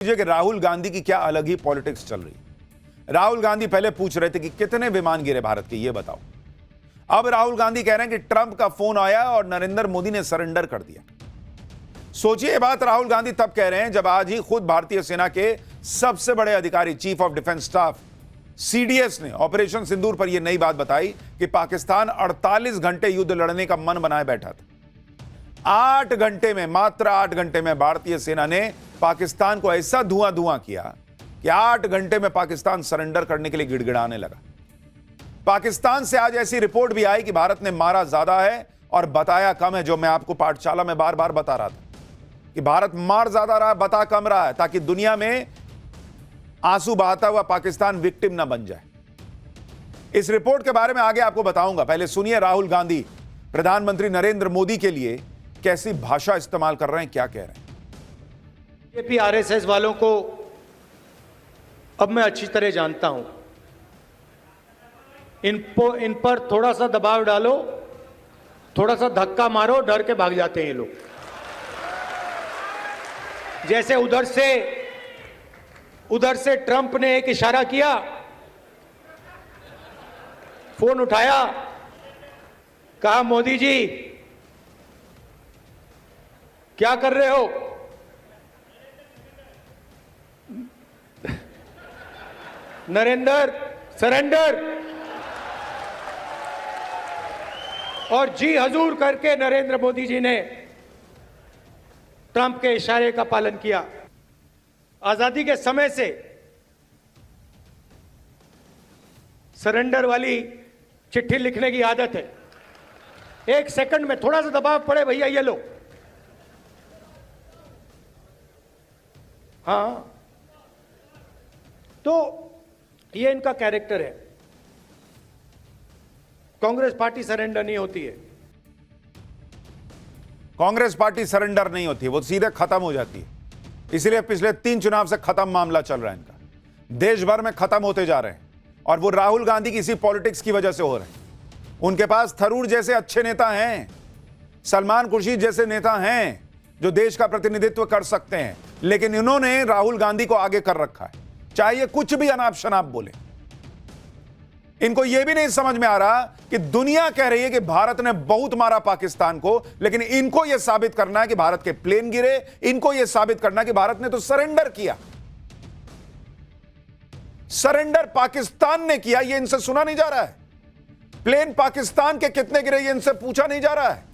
कि राहुल गांधी की क्या अलग ही पॉलिटिक्स चल रही है। राहुल गांधी पहले पूछ रहे थे कि कितने विमान गिरे भारत के, ये बताओ। अब राहुल गांधी कह रहे हैं कि ट्रंप का फोन आया और नरेंद्र मोदी ने सरेंडर कर दिया। सोचिए, बात राहुल गांधी तब कह रहे हैं जब आज ही खुद भारतीय सेना के सबसे बड़े अधिकारी chief of defence staff CDS ने ऑपरेशन सिंदूर पर यह नई बात बताई कि पाकिस्तान 48 घंटे युद्ध लड़ने का मन बनाए बैठा था। 8 घंटे में, मात्र 8 घंटे में भारतीय सेना ने पाकिस्तान को ऐसा धुआं किया कि 8 घंटे में पाकिस्तान सरेंडर करने के लिए गिड़गिड़ाने लगा। पाकिस्तान से आज ऐसी रिपोर्ट भी आई कि भारत ने मारा ज्यादा है और बताया कम है, जो मैं आपको पाठशाला में बार बार बता रहा था कि भारत मार ज्यादा रहा, बता कम रहा है, ताकि दुनिया में आंसू बहाता हुआ पाकिस्तान विक्टिम ना बन जाए। इस रिपोर्ट के बारे में आगे आपको बताऊंगा। पहले सुनिए राहुल गांधी प्रधानमंत्री नरेंद्र मोदी के लिए कैसी भाषा इस्तेमाल कर रहे हैं, क्या कह रहे हैं। बीजेपी आरएसएस वालों को अब मैं अच्छी तरह जानता हूं। इन पर थोड़ा सा दबाव डालो, थोड़ा सा धक्का मारो, डर के भाग जाते हैं ये लोग। जैसे उधर से ट्रंप ने एक इशारा किया, फोन उठाया, कहा मोदी जी क्या कर रहे हो? नरेंद्र सरेंडर, और जी हजूर करके नरेंद्र मोदी जी ने ट्रंप के इशारे का पालन किया। आजादी के समय से सरेंडर वाली चिट्ठी लिखने की आदत है। 1 सेकंड में थोड़ा सा दबाव पड़े, भैया ये लो। हाँ, तो ये इनका कैरेक्टर है। कांग्रेस पार्टी सरेंडर नहीं होती है। कांग्रेस पार्टी सरेंडर नहीं होती, वो सीधे खत्म हो जाती है। इसलिए पिछले 3 चुनाव से खत्म मामला चल रहा है इनका, देश भर में खत्म होते जा रहे हैं, और वो राहुल गांधी की इसी पॉलिटिक्स की वजह से हो रहे हैं। उनके पास थरूर जैसे अच्छे नेता हैं, सलमान खुर्शीद जैसे नेता हैं जो देश का प्रतिनिधित्व कर सकते हैं, लेकिन इन्होंने राहुल गांधी को आगे कर रखा है। चाहे कुछ भी अनाप शनाप बोले, इनको यह भी नहीं समझ में आ रहा कि दुनिया कह रही है कि भारत ने बहुत मारा पाकिस्तान को, लेकिन इनको यह साबित करना है कि भारत के प्लेन गिरे, इनको यह साबित करना है कि भारत ने तो सरेंडर किया। सरेंडर पाकिस्तान ने किया, यह इनसे सुना नहीं जा रहा है। प्लेन पाकिस्तान के कितने गिरे, यह इनसे पूछा नहीं जा रहा है।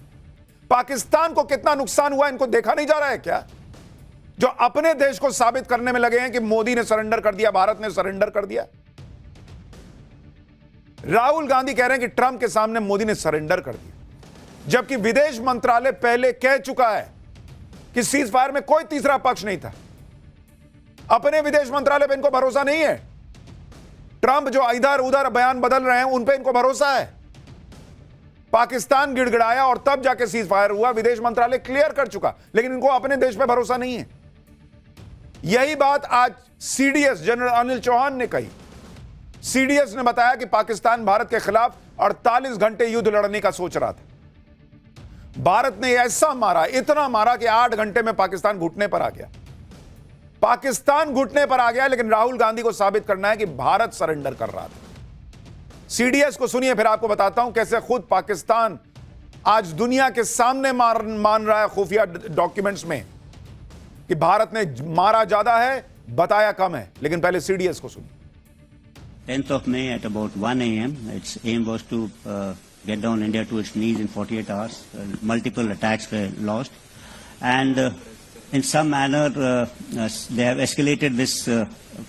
पाकिस्तान को कितना नुकसान हुआ, इनको देखा नहीं जा रहा है क्या? जो अपने देश को साबित करने में लगे हैं कि मोदी ने सरेंडर कर दिया, भारत ने सरेंडर कर दिया। राहुल गांधी कह रहे हैं कि ट्रंप के सामने मोदी ने सरेंडर कर दिया, जबकि विदेश मंत्रालय पहले कह चुका है कि सीज फायर में कोई तीसरा पक्ष नहीं था। अपने विदेश मंत्रालय पे इनको भरोसा नहीं है। ट्रंप जो इधर उधर बयान बदल रहे हैं, उन पे इनको भरोसा है। पाकिस्तान गिड़गिड़ाया और तब जाके सीज फायर हुआ, विदेश मंत्रालय क्लियर कर चुका, लेकिन इनको अपने देश पे भरोसा नहीं है। यही बात आज सीडीएस जनरल अनिल चौहान ने कही। सीडीएस ने बताया कि पाकिस्तान भारत के खिलाफ 48 घंटे युद्ध लड़ने का सोच रहा था। भारत ने ऐसा मारा, इतना मारा कि 8 घंटे में पाकिस्तान घुटने पर आ गया। पाकिस्तान घुटने पर आ गया, लेकिन राहुल गांधी को साबित करना है कि भारत सरेंडर कर रहा था। सीडीएस को सुनिए, फिर आपको बताता हूं कैसे खुद पाकिस्तान आज दुनिया के सामने मान रहा है खुफिया डॉक्यूमेंट्स में कि भारत ने मारा ज्यादा है, बताया कम है। लेकिन पहले सीडीएस को सुनिए। 10th of May at about 1 a.m. Its aim was to get down India to its knees in 48 hours. Multiple attacks were launched, and in some manner they have escalated this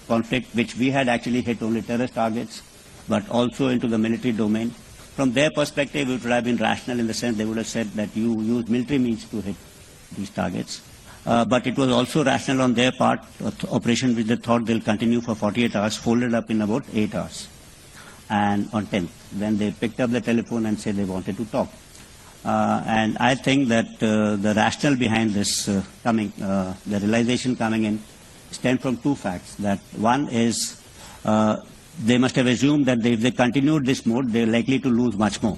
conflict, which we had actually hit only terrorist targets, but also into the military domain. From their perspective, it would have been rational in the sense they would have said that you use military means to hit these targets. But it was also rational on their part, operation which they thought they'll continue for 48 hours, folded up in about 8 hours. And on 10th, then they picked up the telephone and said they wanted to talk. And I think that the rationale behind this the realization coming in stemmed from 2 facts. That one is they must have assumed that if they continued this mode, they're likely to lose much more.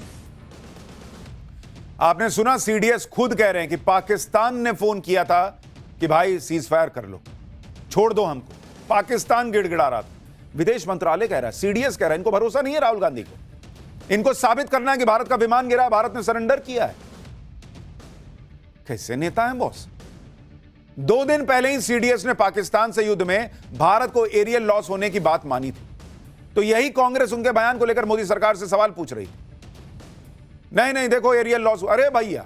आपने सुना, CDS खुद कह रहे हैं कि पाकिस्तान ने phone किया था कि भाई सीज फायर कर लो। छोड़ दो हमको। पाकिस्तान गिड़गिड़ा रहा था, विदेश मंत्रालय कह रहा है, सीडीएस कह रहा है, इनको भरोसा नहीं है राहुल गांधी को। इनको साबित करना है कि भारत का विमान गिरा, भारत ने सरेंडर किया है। कैसे नेता हैं बॉस? 2 दिन पहले ही सीडीएस ने पाकिस्तान से युद्ध में भारत को एरियल लॉस होने की बात मानी थी, तो यही कांग्रेस उनके बयान को लेकर मोदी सरकार से सवाल पूछ रही थी। नहीं नहीं देखो एरियल लॉस, अरे भैया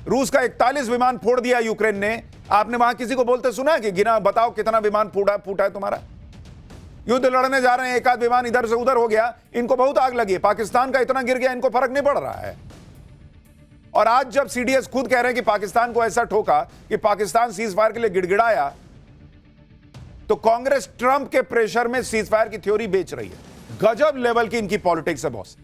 रूस का 41 विमान फोड़ दिया यूक्रेन ने, आपने वहां किसी को बोलते सुना है कि गिना बताओ कितना विमान फूटा है तुम्हारा? युद्ध लड़ने जा रहे हैं, एक आध विमान इधर से उधर हो गया, इनको बहुत आग लगी है। पाकिस्तान का इतना गिर गया, इनको फर्क नहीं पड़ रहा है। और आज जब सीडीएस खुद कह रहे हैं कि पाकिस्तान को ऐसा ठोका कि पाकिस्तान सीज फायर के लिए गिड़गिड़ाया, तो कांग्रेस ट्रंप के प्रेशर में सीज फायर की थ्योरी बेच रही है। गजब लेवल की इनकी पॉलिटिक्स है बॉस।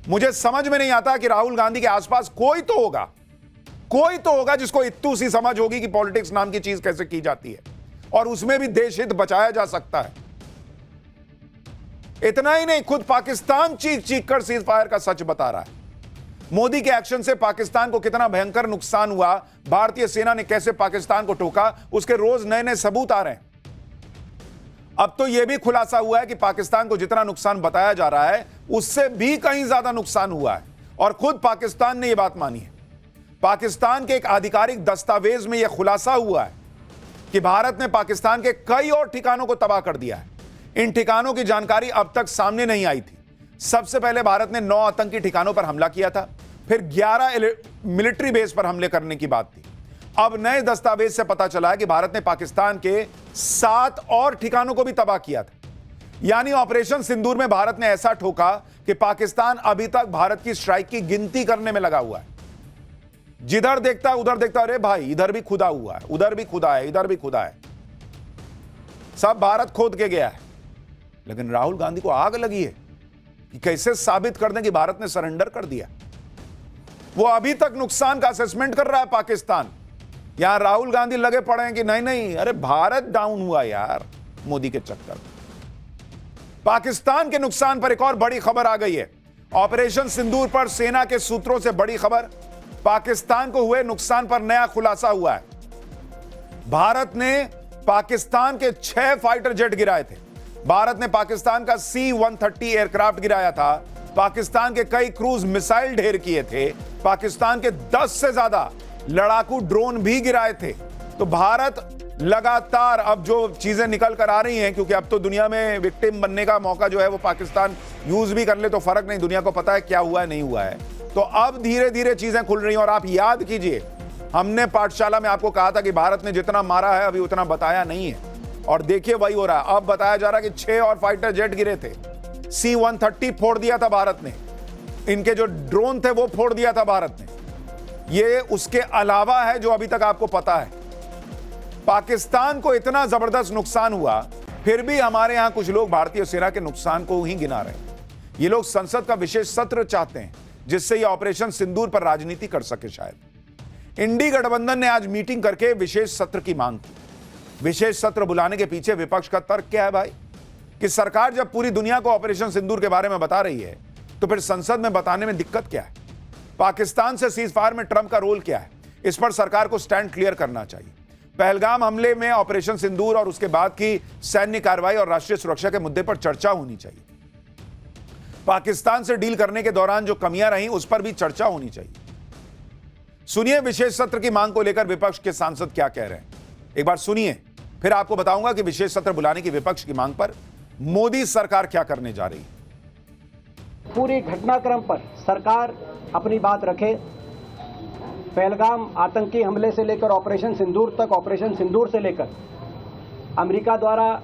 मुझे समझ में नहीं आता कि राहुल गांधी के आसपास कोई तो होगा जिसको इत्तू सी समझ होगी कि पॉलिटिक्स नाम की चीज कैसे की जाती है, और उसमें भी देश हित बचाया जा सकता है। इतना ही नहीं, खुद पाकिस्तान चीख कर सीज फायर का सच बता रहा है। मोदी के एक्शन से पाकिस्तान को कितना भयंकर नुकसान हुआ, भारतीय सेना ने कैसे पाकिस्तान को ठोका, उसके रोज नए नए सबूत आ रहे हैं। अब तो यह भी खुलासा हुआ है कि पाकिस्तान को जितना नुकसान बताया जा रहा है उससे भी कहीं ज्यादा नुकसान हुआ है, और खुद पाकिस्तान ने यह बात मानी है। पाकिस्तान के एक आधिकारिक दस्तावेज में यह खुलासा हुआ है कि भारत ने पाकिस्तान के कई और ठिकानों को तबाह कर दिया है। इन ठिकानों की जानकारी अब तक सामने नहीं आई थी। सबसे पहले भारत ने 9 आतंकी ठिकानों पर हमला किया था, फिर 11 मिलिट्री बेस पर हमले करने की बात थी। अब नए दस्तावेज से पता चला है कि भारत ने पाकिस्तान के 7 और ठिकानों को भी तबाह किया था। यानी ऑपरेशन सिंदूर में भारत ने ऐसा ठोका कि पाकिस्तान अभी तक भारत की स्ट्राइक की गिनती करने में लगा हुआ है। जिधर देखता उधर देखता, अरे भाई इधर भी खुदा हुआ है, उधर भी खुदा है, इधर भी खुदा है, सब भारत खोद के गया है। लेकिन राहुल गांधी को आग लगी है कि कैसे साबित कर दें कि भारत ने सरेंडर कर दिया। वो अभी तक नुकसान का असेसमेंट कर रहा है पाकिस्तान। यहां राहुल गांधी लगे पड़े हैं कि नहीं नहीं, अरे भारत डाउन हुआ यार मोदी के चक्कर में। पाकिस्तान के नुकसान पर एक और बड़ी खबर आ गई है। ऑपरेशन सिंदूर पर सेना के सूत्रों से बड़ी खबर, पाकिस्तान को हुए नुकसान पर नया खुलासा हुआ है। भारत ने पाकिस्तान के 6 फाइटर जेट गिराए थे। भारत ने पाकिस्तान का C-130 एयरक्राफ्ट गिराया था, पाकिस्तान के कई क्रूज मिसाइल ढेर किए थे, पाकिस्तान के 10 से ज्यादा लड़ाकू ड्रोन भी गिराए थे। तो भारत लगातार अब जो चीजें निकल कर आ रही हैं, क्योंकि अब तो दुनिया में विक्टिम बनने का मौका जो है वो पाकिस्तान यूज भी कर ले तो फर्क नहीं, दुनिया को पता है क्या हुआ है नहीं हुआ है। तो अब धीरे धीरे चीजें खुल रही हैं। और आप याद कीजिए, हमने पाठशाला में आपको कहा था कि भारत ने जितना मारा है अभी उतना बताया नहीं है, और देखिए वही हो रहा है। अब बताया जा रहा है कि 6 और फाइटर जेट गिरे थे, C-130 फोड़ दिया था भारत ने, इनके जो ड्रोन थे वो फोड़ दिया था भारत ने। ये उसके अलावा है जो अभी तक आपको पता है। पाकिस्तान को इतना जबरदस्त नुकसान हुआ, फिर भी हमारे यहां कुछ लोग भारतीय सेना के नुकसान को ही गिना रहे हैं। ये लोग संसद का विशेष सत्र चाहते हैं जिससे ये ऑपरेशन सिंदूर पर राजनीति कर सके शायद। इंडी गठबंधन ने आज मीटिंग करके विशेष सत्र की मांग की। विशेष सत्र बुलाने के पीछे विपक्ष का तर्क क्या है भाई? कि सरकार जब पूरी दुनिया को ऑपरेशन सिंदूर के बारे में बता रही है तो फिर संसद में बताने में दिक्कत क्या है? पाकिस्तान से सीज फायर में ट्रंप का रोल क्या है? इस पर सरकार को स्टैंड क्लियर करना चाहिए। पहलगाम हमले में ऑपरेशन सिंदूर और उसके बाद की सैन्य कार्रवाई और राष्ट्रीय सुरक्षा के मुद्दे पर चर्चा होनी चाहिए। पाकिस्तान से डील करने के दौरान जो कमियां रहीं उस पर भी चर्चा होनी चाहिए। सुनिए विशेष सत्र की मांग को लेकर विपक्ष के सांसद क्या कह रहे हैं, एक बार सुनिए, फिर आपको बताऊंगा कि विशेष सत्र बुलाने की विपक्ष की मांग पर मोदी सरकार क्या करने जा रही है। पूरे घटनाक्रम पर सरकार अपनी बात रखे। पहलगाम आतंकी हमले से लेकर ऑपरेशन सिंदूर तक, ऑपरेशन सिंदूर से लेकर अमेरिका द्वारा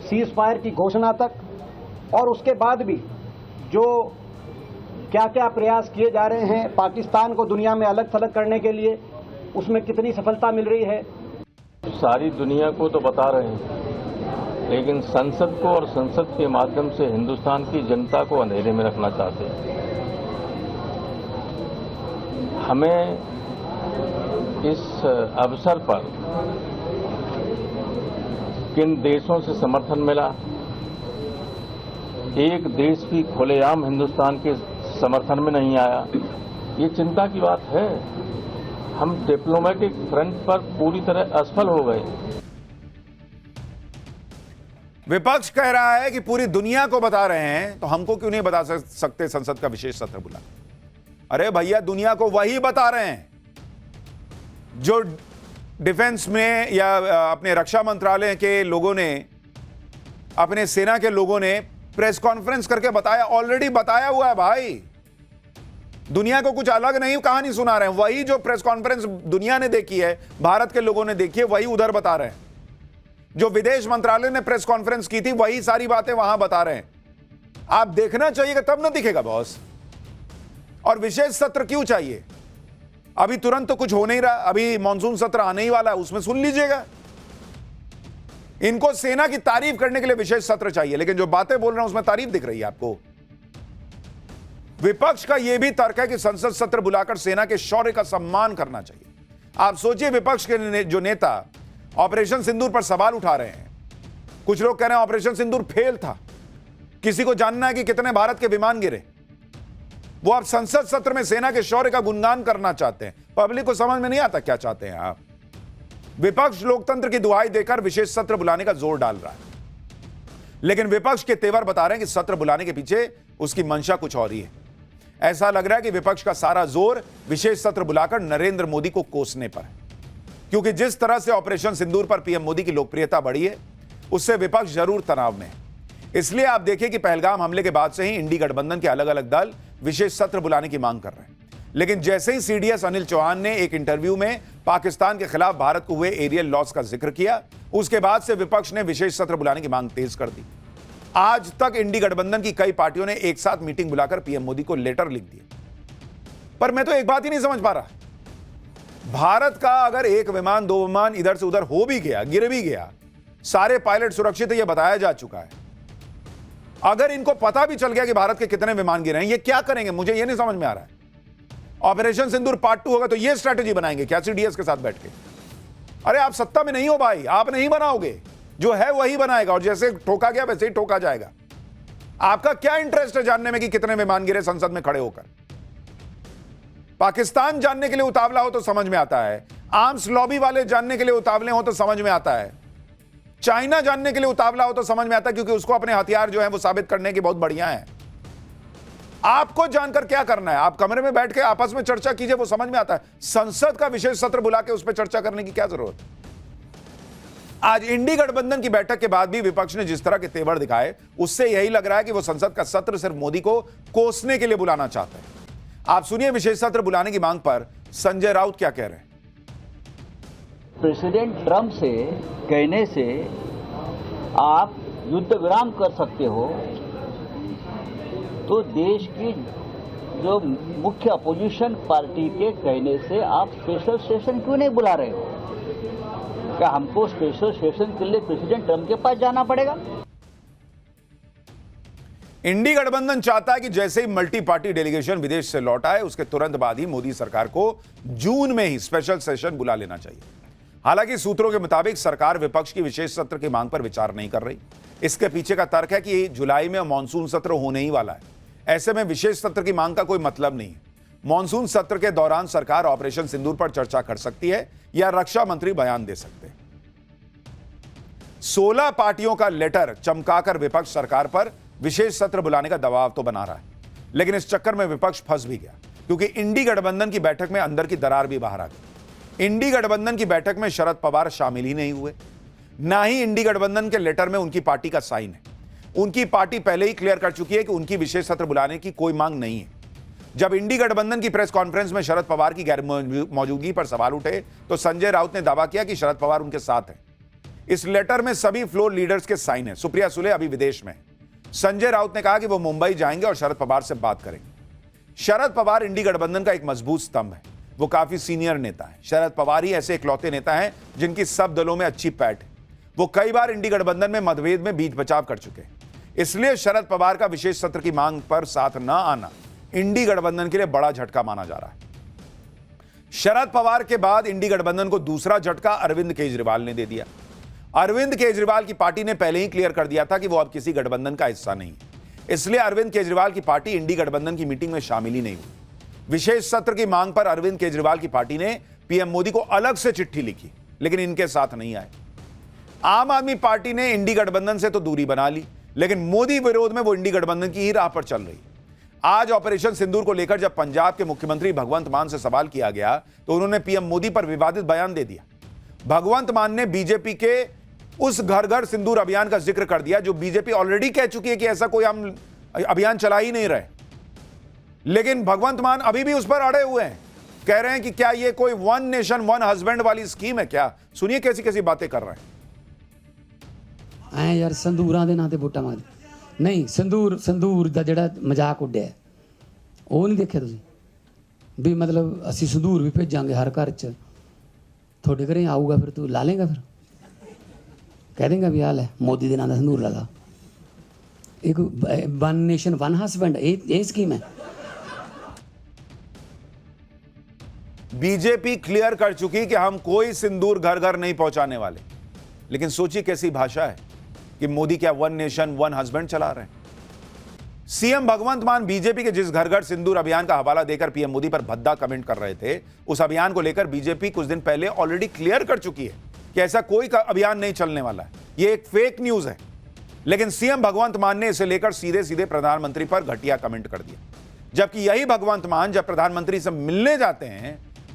सीज फायर की घोषणा तक, और उसके बाद भी जो क्या क्या प्रयास किए जा रहे हैं पाकिस्तान को दुनिया में अलग थलग करने के लिए, उसमें कितनी सफलता मिल रही है। सारी दुनिया को तो बता रहे हैं, लेकिन संसद को और संसद के माध्यम से हिंदुस्तान की जनता को अंधेरे में रखना चाहते हैं। हमें इस अवसर पर किन देशों से समर्थन मिला, एक देश भी खुलेआम हिंदुस्तान के समर्थन में नहीं आया, ये चिंता की बात है। हम डिप्लोमेटिक फ्रंट पर पूरी तरह असफल हो गए। विपक्ष कह रहा है कि पूरी दुनिया को बता रहे हैं, तो हमको क्यों नहीं बता सकते संसद का विशेष सत्र बुला? अरे भैया, दुनिया को वही बता रहे हैं जो डिफेंस में या अपने रक्षा मंत्रालय के लोगों ने, अपने सेना के लोगों ने प्रेस कॉन्फ्रेंस करके बताया, ऑलरेडी बताया हुआ है भाई। दुनिया को कुछ अलग नहीं कहानी सुना रहे हैं। वही जो प्रेस कॉन्फ्रेंस दुनिया ने देखी है, भारत के लोगों ने देखी है, वही उधर बता रहे हैं। जो विदेश मंत्रालय ने प्रेस कॉन्फ्रेंस की थी, वही सारी बातें वहां बता रहे हैं। आप देखना चाहिए तब ना दिखेगा बॉस। और विशेष सत्र क्यों चाहिए? अभी तुरंत तो कुछ हो नहीं रहा, अभी मॉनसून सत्र आने ही वाला है, उसमें सुन लीजिएगा। इनको सेना की तारीफ करने के लिए विशेष सत्र चाहिए, लेकिन जो बातें बोल रहे हैं उसमें तारीफ दिख रही है आपको। विपक्ष का यह भी तर्क है कि संसद सत्र बुलाकर सेना के शौर्य का सम्मान करना चाहिए। आप सोचिए, विपक्ष के जो नेता ऑपरेशन सिंदूर पर सवाल उठा रहे हैं। कुछ लोग कह रहे हैं ऑपरेशन सिंदूर फेल था, किसी को जानना है कि कितने भारत के विमान गिरे। वो आप संसद सत्र में सेना के शौर्य का गुणगान करना चाहते हैं। पब्लिक को समझ में नहीं आता क्या चाहते हैं आप। विपक्ष लोकतंत्र की दुहाई देकर विशेष सत्र बुलाने का जोर डाल रहा है, लेकिन विपक्ष के तेवर बता रहे हैं कि सत्र बुलाने के पीछे उसकी मंशा कुछ और ही है। ऐसा लग रहा है कि विपक्ष का सारा जोर विशेष सत्र बुलाकर नरेंद्र मोदी को कोसने पर है, क्योंकि जिस तरह से ऑपरेशन सिंदूर पर पीएम मोदी की लोकप्रियता बढ़ी है, उससे विपक्ष जरूर तनाव में है। इसलिए आप देखिए कि पहलगाम हमले के बाद से ही इंडी गठबंधन के अलग अलग दल विशेष सत्र बुलाने की मांग कर रहे हैं। लेकिन जैसे ही सीडीएस अनिल चौहान ने एक इंटरव्यू में पाकिस्तान के खिलाफ भारत को हुए एरियल लॉस का जिक्र किया, उसके बाद से विपक्ष ने विशेष सत्र बुलाने की मांग तेज कर दी। आज तक इंडी गठबंधन की कई पार्टियों ने एक साथ मीटिंग बुलाकर पीएम मोदी को लेटर लिख दिए। पर मैं तो एक बात ही नहीं समझ पा रहा, भारत का अगर एक विमान, दो विमान इधर से उधर हो भी गया, गिर भी गया, सारे पायलट सुरक्षित है, यह बताया जा चुका है। अगर इनको पता भी चल गया कि भारत के कितने विमान गिरे हैं, ये क्या करेंगे? मुझे यह नहीं समझ में आ रहा है। ऑपरेशन सिंदूर पार्ट 2 होगा तो ये स्ट्रैटेजी बनाएंगे क्या सीडीएस के साथ बैठ के? अरे आप सत्ता में नहीं हो भाई, आप नहीं बनाओगे, जो है वही बनाएगा, और जैसे ठोका गया वैसे ही ठोका जाएगा। आपका क्या इंटरेस्ट है जानने में कि कितने विमान गिरे संसद में खड़े होकर? पाकिस्तान जानने के लिए उतावला हो तो समझ में आता है, आर्म्स लॉबी वाले जानने के लिए उतावले हो तो समझ में आता है, चाइना जानने के लिए उतावला हो तो समझ में आता है, क्योंकि उसको अपने हथियार जो है वो साबित करने की बहुत बढ़िया है। आपको जानकर क्या करना है? आप कमरे में बैठ के आपस में चर्चा कीजिए, वो समझ में आता है। संसद का विशेष सत्र बुला के उस पर चर्चा करने की क्या जरूरत है? आज इंडी गठबंधन की बैठक के बाद भी विपक्ष ने जिस तरह के तेवर दिखाए, उससे यही लग रहा है कि वो संसद का सत्र सिर्फ मोदी को कोसने के लिए बुलाना चाहते हैं। आप सुनिए विशेष सत्र बुलाने की मांग पर संजय राउत क्या कह रहे हैं। प्रेसिडेंट ट्रंप से कहने से आप युद्ध विराम कर सकते हो, तो देश की जो मुख्य अपोजिशन पार्टी के कहने से आप स्पेशल सेशन क्यों नहीं बुला रहे हो? क्या हमको स्पेशल सेशन के लिए प्रेसिडेंट ट्रंप के पास जाना पड़ेगा? इंडी गठबंधन चाहता है कि जैसे ही मल्टी पार्टी डेलीगेशन विदेश से लौट आए, उसके तुरंत बाद ही मोदी सरकार को जून में ही स्पेशल सेशन बुला लेना चाहिए। हालांकि सूत्रों के मुताबिक सरकार विपक्ष की विशेष सत्र की मांग पर विचार नहीं कर रही। इसके पीछे का तर्क है कि जुलाई में मॉनसून सत्र होने ही वाला है, ऐसे में विशेष सत्र की मांग का कोई मतलब नहीं है। मॉनसून सत्र के दौरान सरकार ऑपरेशन सिंदूर पर चर्चा कर सकती है या रक्षा मंत्री बयान दे सकते हैं। 16 पार्टियों का लेटर चमकाकर विपक्ष सरकार पर विशेष सत्र बुलाने का दबाव तो बना रहा है, लेकिन इस चक्कर में विपक्ष फंस भी गया, क्योंकि इंडी गठबंधन की बैठक में अंदर की दरार भी बाहर आ गई। इंडी गठबंधन की बैठक में शरद पवार शामिल ही नहीं हुए, ना ही इंडी गठबंधन के लेटर में उनकी पार्टी का साइन है। उनकी पार्टी पहले ही क्लियर कर चुकी है कि उनकी विशेष सत्र बुलाने की कोई मांग नहीं है। जब इंडी गठबंधन की प्रेस कॉन्फ्रेंस में शरद पवार की गैर मौजूदगी पर सवाल उठे, तो संजय राउत ने दावा किया कि शरद पवार उनके साथ हैं। इस लेटर में सभी फ्लोर लीडर्स के साइन है। सुप्रिया सुले अभी विदेश में। संजय राउत ने कहा कि वो मुंबई जाएंगे और शरद पवार से बात करेंगे। शरद पवार इंडी गठबंधन का एक मजबूत स्तंभ है, वो काफी सीनियर नेता है। शरद पवार ही ऐसे इकलौते नेता हैं जिनकी सब दलों में अच्छी पैठ है। वो कई बार इंडी गठबंधन में मतभेद में बीच बचाव कर चुके हैं। इसलिए शरद पवार का विशेष सत्र की मांग पर साथ न आना इंडी गठबंधन के लिए बड़ा झटका माना जा रहा है। शरद पवार के बाद इंडी गठबंधन को दूसरा झटका अरविंद केजरीवाल ने दे दिया। अरविंद केजरीवाल की पार्टी ने पहले ही क्लियर कर दिया था कि वो अब किसी गठबंधन का हिस्सा नहीं है, इसलिए अरविंद केजरीवाल की पार्टी इंडी गठबंधन की मीटिंग में शामिल ही नहीं हुई। विशेष सत्र की मांग पर अरविंद केजरीवाल की पार्टी ने पीएम मोदी को अलग से चिट्ठी लिखी, लेकिन इनके साथ नहीं आए। आम आदमी पार्टी ने इंडी गठबंधन से तो दूरी बना ली, लेकिन मोदी विरोध में वो इंडी गठबंधन की ही राह पर चल रही। आज ऑपरेशन सिंदूर को लेकर जब पंजाब के मुख्यमंत्री भगवंत मान से सवाल किया गया तो उन्होंने पीएम मोदी पर विवादित बयान दे दिया। भगवंत मान ने बीजेपी के उस घर घर सिंदूर अभियान का जिक्र कर दिया जो बीजेपी ऑलरेडी कह चुकी है कि ऐसा कोई हम अभियान चला ही नहीं रहे, लेकिन भगवंत मान अभी भी उस पर अड़े हुए हैं। कह रहे हैं कि क्या ये कोई वन नेशन वन हस्बैंड वाली स्कीम है क्या? सुनिए कैसी कैसी बातें कर रहे हैं। ਐ ਯਾਰ ਸੰਦੂਰਾਂ ਦੇ ਨਾਂ ਤੇ ਵੋਟਾਂ ਮੰਗਦੇ ਨਹੀਂ। ਸੰਦੂਰ ਦਾ ਜਿਹੜਾ ਮਜ਼ਾਕ ਉੱਡਿਆ ਉਹ ਨਹੀਂ ਦੇਖਿਆ ਤੁਸੀਂ ਵੀ ਮਤਲਬ ਅਸੀਂ ਸੰਦੂਰ ਵੀ ਭੇਜਾਂਗੇ ਹਰ ਘਰ 'ਚ, ਤੁਹਾਡੇ ਘਰੇ ਆਊਗਾ, ਫਿਰ ਤੂੰ ਲਾ ਲੇਗਾ, ਫਿਰ ਕਹਿ ਦੇਗਾ ਵੀ ਆ ਲੈ ਮੋਦੀ ਦੇ ਨਾਂ ਦਾ ਸੰਦੂਰ ਲਗਾ। ਇੱਕ ਵਨ ਨੇਸ਼ਨ ਵਨ ਹਸਬੈਂਡ ਇਹ ਸਕੀਮ ਹੈ। बीजेपी क्लियर कर चुकी कि हम कोई सिंदूर घर घर नहीं पहुंचाने वाले, लेकिन सोचिए कैसी भाषा है कि मोदी क्या वन नेशन वन हस्बैंड चला रहे हैं। सीएम भगवंत मान बीजेपी के जिस घर घर सिंदूर अभियान का हवाला देकर पीएम मोदी पर भद्दा कमेंट कर रहे थे, उस अभियान को लेकर बीजेपी कुछ दिन पहले ऑलरेडी क्लियर कर चुकी है कि ऐसा कोई अभियान नहीं चलने वाला है, यह एक फेक न्यूज है। लेकिन सीएम भगवंत मान ने इसे लेकर सीधे सीधे प्रधानमंत्री पर घटिया कमेंट कर दिया, जबकि यही भगवंत मान जब प्रधानमंत्री से मिलने जाते हैं,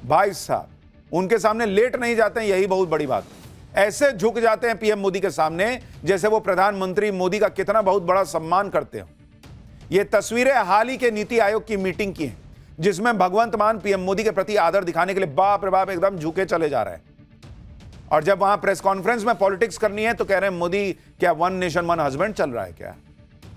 भाई साहब उनके सामने लेट नहीं जाते हैं, यही बहुत बड़ी बात। ऐसे झुक जाते हैं पीएम मोदी के सामने जैसे वो प्रधानमंत्री मोदी का कितना बहुत बड़ा सम्मान करते हो। ये तस्वीरें हाल ही के नीति आयोग की मीटिंग की हैं, जिसमें भगवंत मान पीएम मोदी के प्रति आदर दिखाने के लिए बाप रे बाप एकदम झुके चले जा रहे हैं। और जब वहां प्रेस कॉन्फ्रेंस में पॉलिटिक्स करनी है तो कह रहे हैं मोदी क्या वन नेशन वन हस्बैंड चल रहा है क्या?